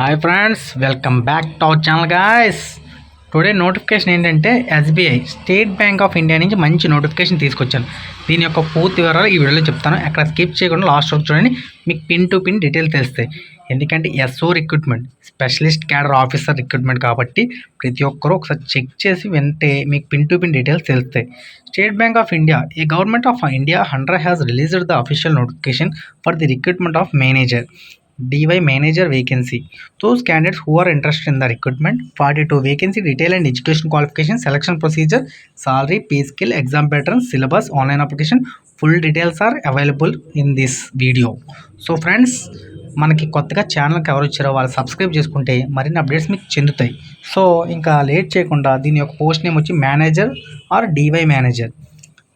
Hi friends, welcome back to our channel guys. Today notification ఏంటంటే SBI State Bank of India నుంచి మంచి notification తీసుకొచ్చాను. దీని యొక్క పూర్తి వివరాలు ఈ వీడియోలో చెప్తాను. ఎక్కడ స్కిప్ చేయకుండా లాస్ట్ వరకు చూడండి, మీకు పిన్ టు పిన్ డీటెయిల్ తెలుస్తాయి. ఎందుకంటే SO recruitment, specialist cadre officer recruitment కాబట్టి ప్రతి ఒక్కరూ ఒకసారి చెక్ చేసి వింటే మీకు పిన్ టు పిన్ డీటెయిల్స్ తెలుస్తాయి. స్టేట్ బ్యాంక్ ఆఫ్ ఇండియా, ఏ government of India 100 has released the official notification for the recruitment of manager DY manager vacancy. Those candidates who are interested in the recruitment, 42 vacancy detail and education qualification, selection procedure, salary, pay scale, exam pattern, syllabus, online application, full details are available in this video. So friends, మనకి కొత్తగా ఛానల్కి ఎవరు వచ్చారో వాళ్ళు subscribe చేసుకుంటే మరిన్ని updates మీకు చెందుతాయి. సో ఇంకా లేట్ చేయకుండా దీని యొక్క పోస్ట్ నేమ్ వచ్చి మేనేజర్ ఆర్ డివై మేనేజర్.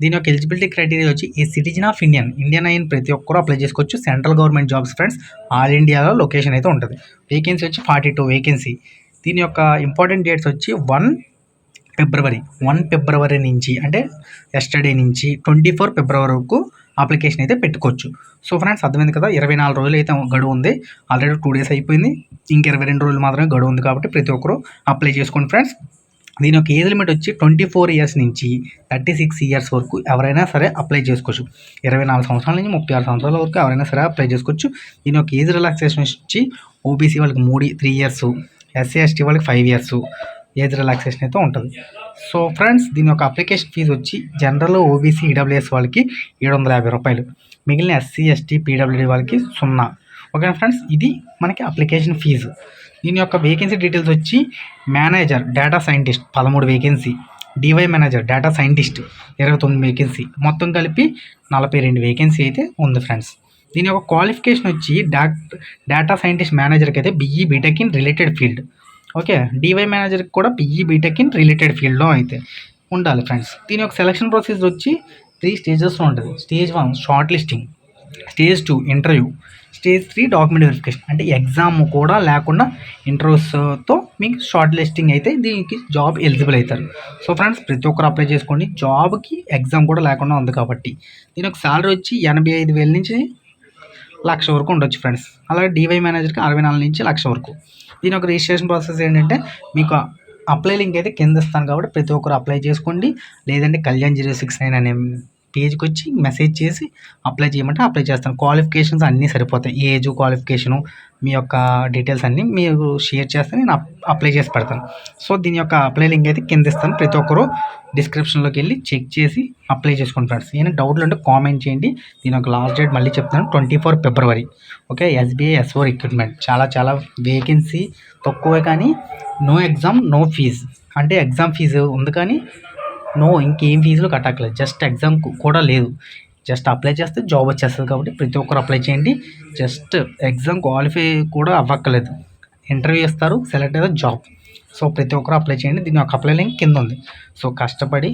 దీని యొక్క ఎలిజిబిలిటీ క్రైటీరియా వచ్చి ఈ సిటిజన్ ఆఫ్ ఇండియన్ అయిన ప్రతి ఒక్కరూ అప్లై చేసుకోవచ్చు. Central government jobs friends, all ఇండియాలో లొకేషన్ అయితే ఉంటుంది. వేకెన్సీ వచ్చి 42 వేకెన్సీ. దీని యొక్క ఇంపార్టెంట్ డేట్స్ వచ్చి 1 ఫిబ్రవరి నుంచి, అంటే ఎస్టర్డే నుంచి 24 ఫిబ్రవరి వరకు అప్లికేషన్ అయితే పెట్టుకోవచ్చు. సో ఫ్రెండ్స్, అర్థమైంది కదా. 24 రోజులు అయితే గడువు ఉంది. ఆల్రెడీ 2 days అయిపోయింది. ఇంక 22 రోజులు మాత్రమే గడువు ఉంది కాబట్టి ప్రతి ఒక్కరూ అప్లై చేసుకోండి ఫ్రెండ్స్. దీని యొక్క ఏజ్ లిమిట్ వచ్చి 24 years నుంచి 36 years వరకు ఎవరైనా సరే అప్లై చేసుకోవచ్చు. 24 సంవత్సరాల నుంచి 36 సంవత్సరాల వరకు ఎవరైనా సరే అప్లై చేసుకోవచ్చు. దీని యొక్క ఏజ్ రిలాక్సేషన్ వచ్చి ఓబీసీ వాళ్ళకి 3 years, ఎస్సీ ఎస్టీ వాళ్ళకి 5 years ఏజ్ రిలాక్సేషన్ అయితే ఉంటుంది. సో ఫ్రెండ్స్, దీని యొక్క అప్లికేషన్ ఫీజు వచ్చి జనరల్, ఓబీసీ, ఈడబ్ల్యూఎస్ వాళ్ళకి 750 రూపాయలు, మిగిలిన ఎస్సీ ఎస్టీ పీడబ్ల్యూడీ వాళ్ళకి 0. ఓకే ఫ్రెండ్స్, ఇది మనకి అప్లికేషన్ ఫీజు. దీని యొక్క వేకెన్సీ డీటెయిల్స్ వచ్చి manager data scientist 13 vacancy, DY manager data scientist 29 vacancy, మొత్తం కలిపి 42 వేకెన్సీ అయితే ఉంది ఫ్రెండ్స్. దీని యొక్క క్వాలిఫికేషన్ వచ్చి డేటా సైంటిస్ట్ మేనేజర్కి అయితే BE BTech in related field. Okay, DY మేనేజర్కి కూడా BE బీటెక్ ఇన్ రిలేటెడ్ ఫీల్డ్లో అయితే ఉండాలి ఫ్రెండ్స్. దీని యొక్క సెలక్షన్ ప్రాసెస్ వచ్చి 3 stagesలో ఉంటుంది. Stage 1 short listing, stage 2 interview, stage 3 document verification. అంటే ఎగ్జామ్ కూడా లేకుండా ఇంటర్వ్యూస్తో మీకు షార్ట్ లిస్టింగ్ అయితే దీనికి జాబ్ ఎలిజిబుల్ అవుతారు. సో ఫ్రెండ్స్, ప్రతి ఒక్కరు అప్లై చేసుకోండి. జాబ్కి ఎగ్జామ్ కూడా లేకుండా ఉంది కాబట్టి. దీని యొక్క సాలరీ వచ్చి 85,000 నుంచి 1,00,000 వరకు ఉండొచ్చు ఫ్రెండ్స్. అలాగే డివై మేనేజర్కి 64 నుంచి 1,00,000 వరకు. దీని యొక్క రిజిస్ట్రేషన్ ప్రాసెస్ ఏంటంటే మీకు అప్లై లింక్ అయితే కింద ఇస్తాను కాబట్టి ప్రతి ఒక్కరు అప్లై చేసుకోండి. లేదంటే కళ్యాణ్ 069 అనే పేజ్కి వచ్చి మెసేజ్ చేసి అప్లై చేయమంటే అప్లై చేస్తాను. క్వాలిఫికేషన్స్ అన్నీ సరిపోతాయి. ఏజ్, క్వాలిఫికేషను, మీ యొక్క డీటెయిల్స్ అన్నీ మీరు షేర్ చేస్తే నేను అప్లై చేసి పెడతాను. సో దీని యొక్క అప్లై లింక్ అయితే కింద ఇస్తాను. ప్రతి ఒక్కరు డిస్క్రిప్షన్లోకి వెళ్ళి చెక్ చేసి అప్లై చేసుకోండి ఫ్రెండ్స్. ఏమైనా డౌట్లు ఉంటే కామెంట్ చేయండి. దీని యొక్క లాస్ట్ డేట్ మళ్ళీ చెప్తాను, 24 ఫిబ్రవరి. Okay, SBI SO recruitment. చాలా వేకెన్సీ తక్కువే, కానీ నో ఎగ్జామ్ నో ఫీజు. అంటే ఎగ్జామ్ ఫీజు ఉంది కానీ ఇంకేం ఫీజులు కట్టక్కలేదు. జస్ట్ ఎగ్జామ్ కూడా లేదు. జస్ట్ అప్లై చేస్తే జాబ్ వచ్చేస్తుంది కాబట్టి ప్రతి ఒక్కరు అప్లై చేయండి. జస్ట్ ఎగ్జామ్ క్వాలిఫై కూడా అవ్వక్కలేదు. ఇంటర్వ్యూ ఇస్తారు, సెలెక్ట్ అయితే జాబ్. సో ప్రతి ఒక్కరు అప్లై చేయండి. దీని యొక్క అప్లై లింక్ కింద ఉంది. సో కష్టపడి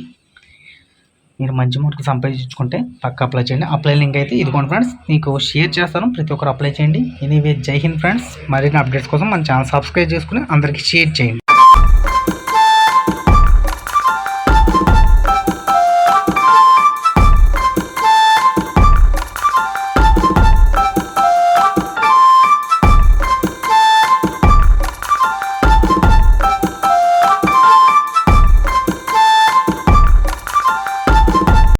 మీరు మంచి మార్కులు సంపాదించుకుంటే పక్క అప్లై చేయండి. అప్లై లింక్ అయితే ఇదిగోండి ఫ్రెండ్స్, మీకు షేర్ చేస్తాను. ప్రతి ఒక్కరు అప్లై చేయండి. ఎనీవే, జై హింద్ ఫ్రెండ్స్. మరిన్ని అప్డేట్స్ కోసం మన ఛానల్ సబ్స్క్రైబ్ చేసుకుని అందరికీ షేర్ చేయండి.